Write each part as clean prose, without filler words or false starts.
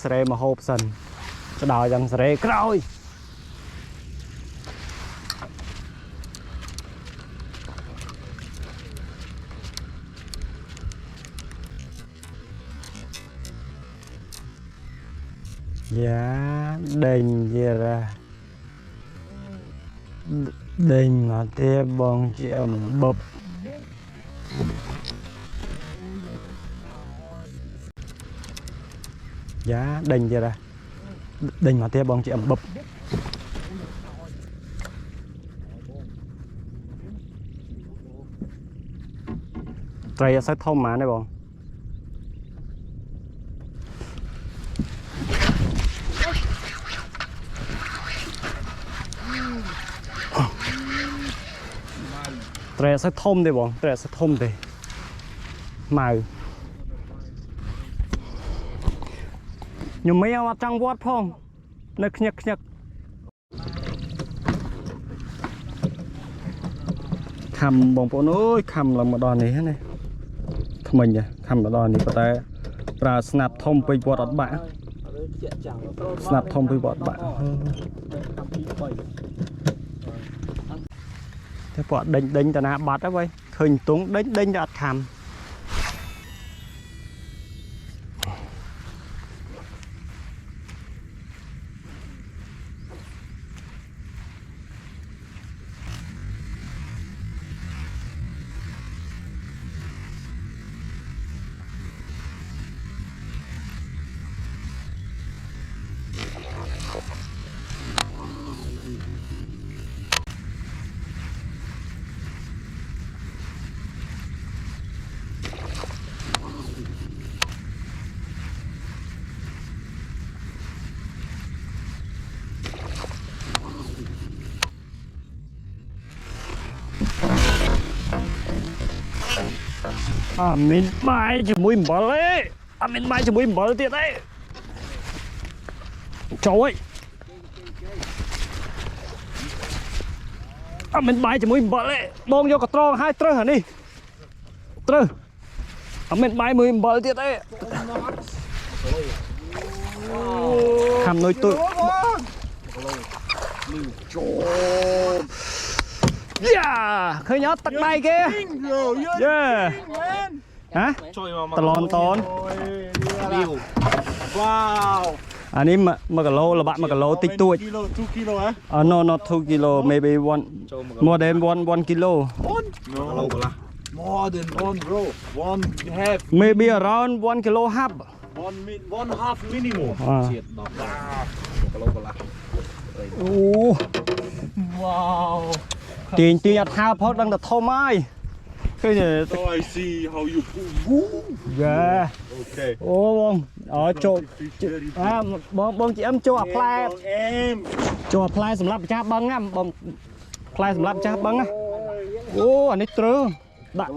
สเรมาโฮบสันจะดาวยังสเรกร้อยdạ đình gì ra đình mà tia bông chị em bập dạ đình gì ra đình mà tia bông chị em bập trời sẽ thông mà này bọn trời sẽ thông đi bọn trời sẽ thông đi màu nhưng mấy em trăng vót phong nực nhật nhật khăm bọn bọn ơi khăm là một đòn này hết này mình nhỉ khăm là đòn này có tay ra snap thông với vót ọt bạn snap thông với vót bạn thế bọn đánh ta nã bát đó vậy khơi túng đánh đã khăm mình bay cho mũi bỏ đấy mình bay cho mũi bỏ tiệt đấy trời ơi mình bay cho mũi bỏ đấy bông vô cả tròn hai trơ hả đi trơ mình bay mũi bỏ tiệt đấy khăm nói tôi yeah khơi nhót tắc bay kia yeah hả tòn wow anh em mà cả lô là bạn mà cả lô tích tuổi 2 kilo hả no not 2 kilo maybe more than 1 kilo no more than 1 bro 1 half maybe around 1 kilo half 1 half minimum wow tiền nhặt hao phốt đang đặt thô mai cái gì so I see how you yeah okay ô bông ở chỗ bông chị em cho apply cho apply sầm lấp cha băng á bông apply sầm lấp cha băng á ô anh ấy trơ bạn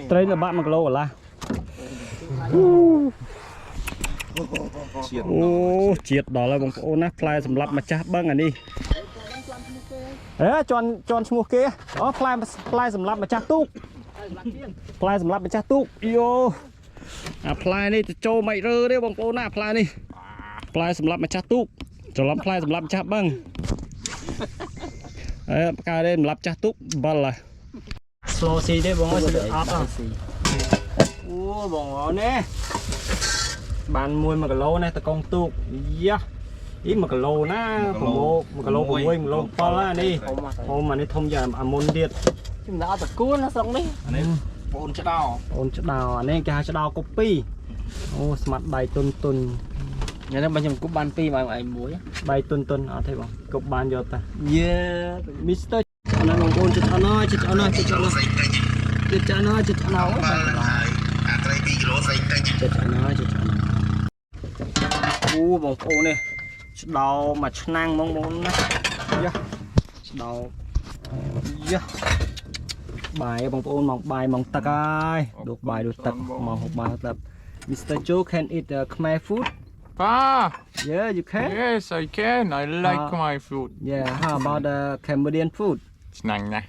trây là bạn mà lô là ô triệt đó là bông ô nát apply sầm lấp mà cha băng anh đi chọn mua kia đó apply sầm lấp mà cha túc apply sầm lấp mà cha túc yo apply đi cho mày rơ đấy bông ô nát apply đi apply sầm lấp mà cha túc cho lắm apply sầm lấp cha băng cái đây lắp cha túc bal là slow xì đấy bông ơi sẽ được áp à ô bông nè bàn mùi mà cái lô này ta con túc yeah ý mà cái lô ná một cái lô của mình lô to là đi hôm mà đi thông giờ môn điện chúng ta tập cuốn nó xong đi ôn chất đào anh em cái hai chất đào copy ô smart đầy tuần nhà nó bao nhiêu cúp ban pi mà anh muối bay tuần ở thấy không cúp ban vô ta yeah Mister anh em ôn chất nó ô bông ô này đào mà năng mong đào bài bông ôn mong bài mong tắc ai được bài được tắc mong học bài tập Mr. Joe can eat Khmer food Ah, yeah you can yes I can. I like my food. yeah how about the Cambodian food Nang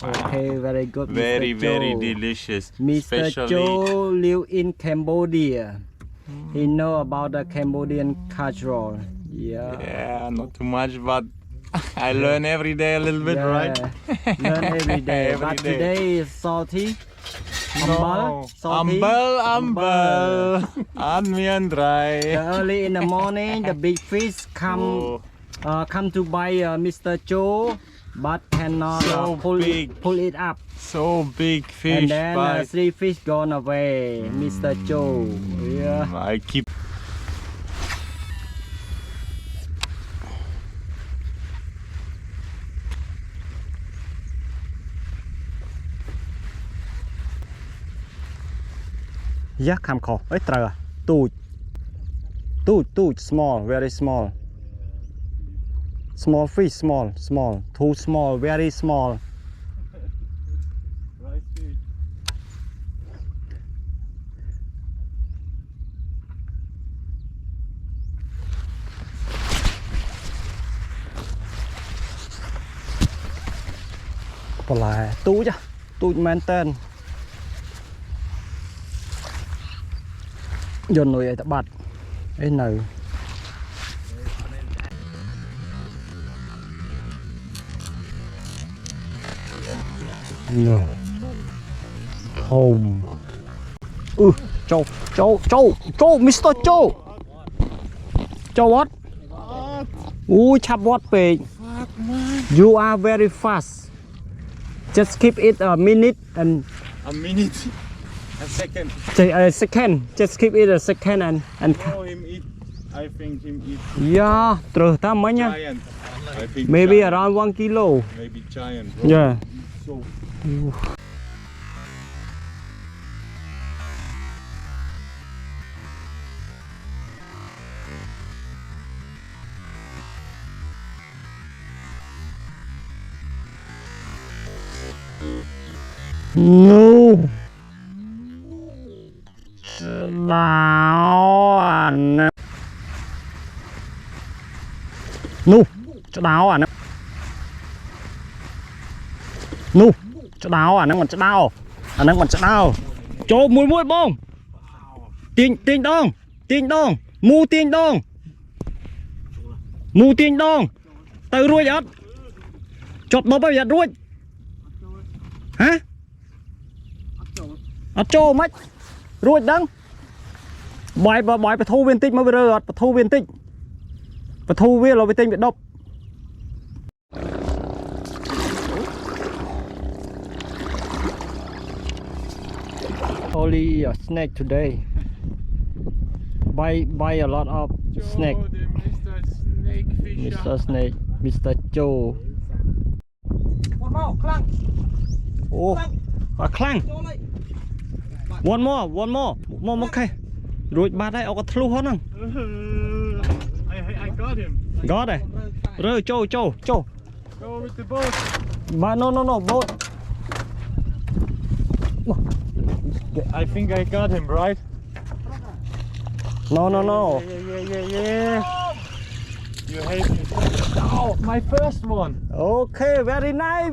okay very good very very delicious. Mr. Joe live in Cambodia he know about the Cambodian culture. Yeah. Yeah, not too much, but I learn every day a little bit, right? Learn every day. Every But day. today is salty. No. Salty. Ambel. Onion dry. Early in the morning, the big fish Oh. come to buy Mr. Joe, but cannot So big. pull it up. So big fish, And then but 3 fish gone away. Mr. Joe. Yeah. I keep. Yeah, come call. Ê, trời ơi. Tụt, small, very small. Small fish, small. Too small, very small. Còn lại tụi men tên. Dồn nồi ấy ta bật. Ê nồi. No. Home. Joe, Mr. Joe. Joe what? Chap what pig? You are very fast. Just keep it a minute and A minute. A second. a second. Just keep it a second and Oh, him eat. I think him eat yeah, trừ ta mấy nhá. giant. I think Maybe giant. around 1 kilo. Maybe giant. Bro. Yeah. So No. Đào à nè. Nu, cho đào à nè. Nu, cho đào à nè, còn cho đào. À nè còn cho đào. Cho mùi bông. Tiền đong. Mu tiền đong. Từ ruồi ớt. Chọt nó bao giờ ruồi. Hả? Ở chỗ mấy ruồi đắng. Bòi bà thu viên tích mới bây giờ bà thu viên tích. Bà thu viên là viên tích bị độc. Only a snake today. Buy a lot of snake. Joe, the Mr. Snakefish. Mr. Snake, Mr. Joe. One more, clang. Oh, a clang. One more, okay. Rồi ba đây, ông có thlu hết không? I got him. Got it. Rồi, Joe. Go with the boat. But no, boat. I think I got him, right? No. Yeah. You hate me. Oh, my first one. Okay, very nice.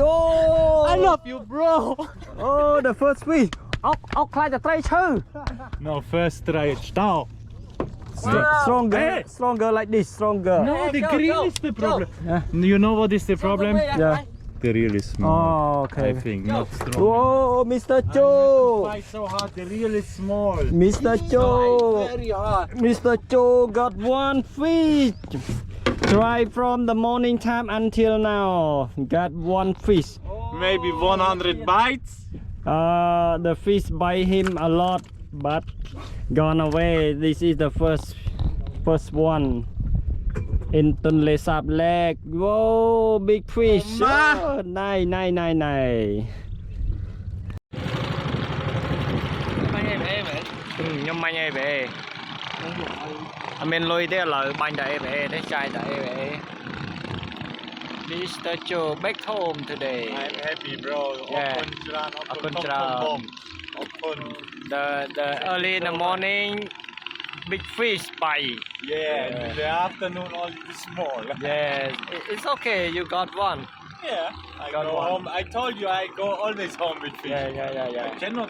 Oh, I love you, bro. Oh, the first fish. Ốc khaiจะไตรชื่อ No, first try it. Now. Stronger like this, stronger. No, the grill is the problem. Yeah. You know what is the problem? Yeah. The reel is small. Oh, okay. I think not strong. Oh, Mr. Joe. Fight so hard. The reel is small. Mr. Joe. Very hard. Mr. Joe got one fish. Try from the morning time until now. Got one fish. Maybe 100 bites. The fish bite him a lot, but gone away. This is the first one. In Tunle Sap Lake. Whoa, big fish. Oh, nice. Nhưng mà nhảy về. Mình lôi đây là bánh đại về, đây chai đại về. Mr. Joe back home today. I'm happy, bro. Yeah. Open. The early in the morning, big fish bite. Yeah. In the afternoon, only the small. Yes, it's okay. You got one. Yeah. I Got go one. home. I told you I go always home with fish. Yeah. I cannot